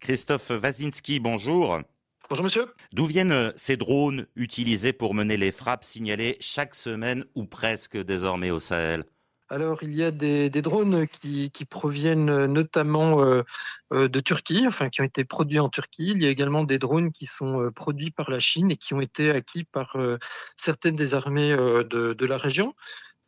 Christophe Wazinski, bonjour. Bonjour monsieur. D'où viennent ces drones utilisés pour mener les frappes signalées chaque semaine ou presque désormais au Sahel? Alors il y a des drones qui proviennent notamment de Turquie, enfin qui ont été produits en Turquie. Il y a également des drones qui sont produits par la Chine et qui ont été acquis par certaines des armées de la région.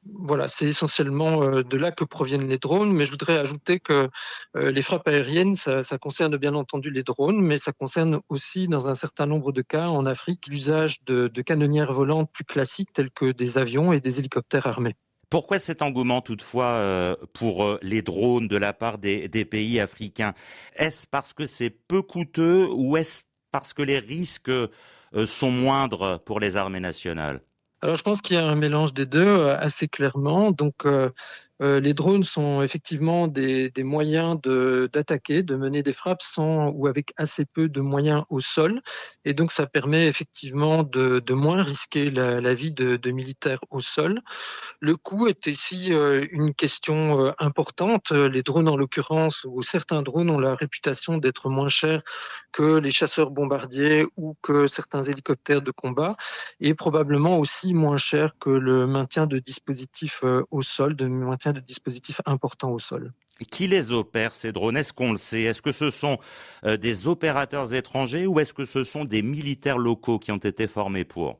Voilà, c'est essentiellement de là que proviennent les drones, mais je voudrais ajouter que les frappes aériennes, ça concerne bien entendu les drones, mais ça concerne aussi, dans un certain nombre de cas en Afrique, l'usage de canonnières volantes plus classiques telles que des avions et des hélicoptères armés. Pourquoi cet engouement toutefois pour les drones de la part des pays africains? Est-ce parce que c'est peu coûteux ou est-ce parce que les risques sont moindres pour les armées nationales? Alors je pense qu'il y a un mélange des 2 assez clairement. Donc les drones sont effectivement des moyens d'attaquer, de mener des frappes sans ou avec assez peu de moyens au sol, et donc ça permet effectivement de moins risquer la vie de militaires au sol. Le coût est ici une question importante. Les drones en l'occurrence, ou certains drones ont la réputation d'être moins chers que les chasseurs bombardiers ou que certains hélicoptères de combat, et probablement aussi moins chers que le maintien de dispositifs au sol, de maintien de dispositifs importants au sol. Qui les opère, ces drones? Est-ce qu'on le sait? Est-ce que ce sont des opérateurs étrangers ou est-ce que ce sont des militaires locaux qui ont été formés pour?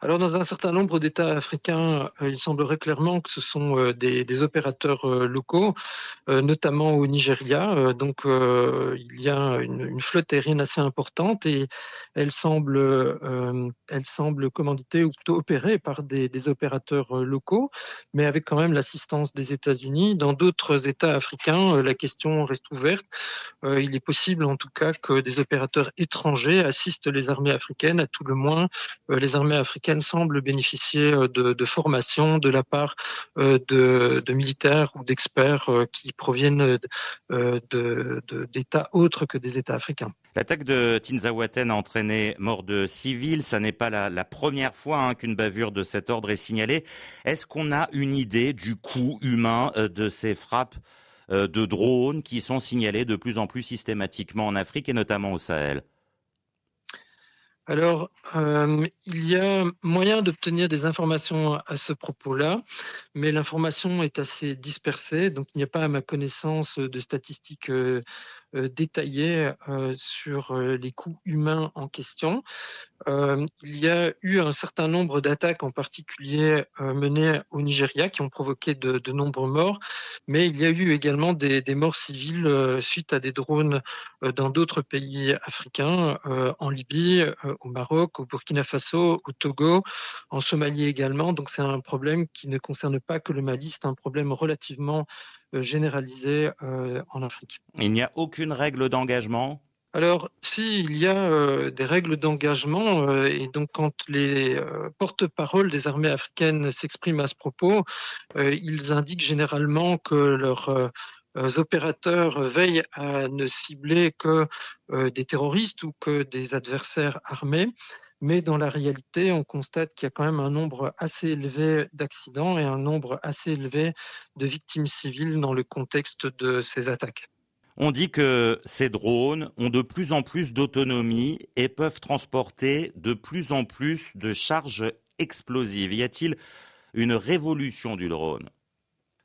Alors, dans un certain nombre d'États africains, il semblerait clairement que ce sont des opérateurs locaux, notamment au Nigeria. Il y a une flotte aérienne assez importante et elle semble commanditée ou plutôt opérée par des opérateurs locaux, mais avec quand même l'assistance des États-Unis. Dans d'autres États africains, la question reste ouverte. Il est possible en tout cas que des opérateurs étrangers assistent les armées africaines. À tout le moins, les armées africaines semblent bénéficier de formation de la part de militaires ou d'experts qui proviennent d'États autres que des États africains. L'attaque de Tinzaouaten a entraîné mort de civils. Ça n'est pas la première fois qu'une bavure de cet ordre est signalée. Est-ce qu'on a une idée du coût humain de ces frappes de drones qui sont signalées de plus en plus systématiquement en Afrique et notamment au Sahel? Alors, il y a moyen d'obtenir des informations à ce propos-là, mais l'information est assez dispersée, donc il n'y a pas, à ma connaissance, de statistiques détaillées sur les coûts humains en question. Il y a eu un certain nombre d'attaques, en particulier menées au Nigeria, qui ont provoqué de nombreux morts, mais il y a eu également des morts civiles suite à des drones dans d'autres pays africains, en Libye, au Maroc, au Burkina Faso, au Togo, en Somalie également. Donc c'est un problème qui ne concerne pas que le Mali, c'est un problème relativement généralisé en Afrique. Il n'y a aucune règle d'engagement? Alors, si, il y a des règles d'engagement, et donc quand les porte-paroles des armées africaines s'expriment à ce propos, ils indiquent généralement que leurs opérateurs veillent à ne cibler que des terroristes ou que des adversaires armés. Mais dans la réalité, on constate qu'il y a quand même un nombre assez élevé d'accidents et un nombre assez élevé de victimes civiles dans le contexte de ces attaques. On dit que ces drones ont de plus en plus d'autonomie et peuvent transporter de plus en plus de charges explosives. Y a-t-il une révolution du drone?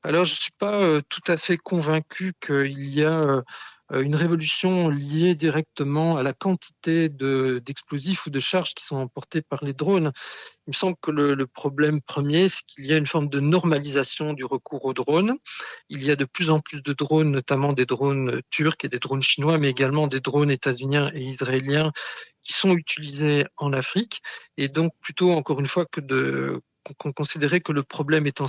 Alors, je ne suis pas tout à fait convaincu qu'il y a une révolution liée directement à la quantité d'explosifs ou de charges qui sont emportées par les drones. Il me semble que le problème premier, c'est qu'il y a une forme de normalisation du recours aux drones. Il y a de plus en plus de drones, notamment des drones turcs et des drones chinois, mais également des drones états-uniens et israéliens qui sont utilisés en Afrique. Et donc, plutôt, encore une fois, que de considérer que le problème est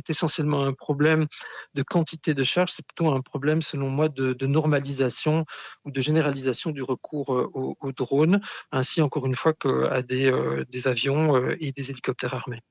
essentiellement un problème de quantité de charge, c'est plutôt un problème, selon moi, de normalisation ou de généralisation du recours aux drones, ainsi encore une fois qu'à des avions et des hélicoptères armés.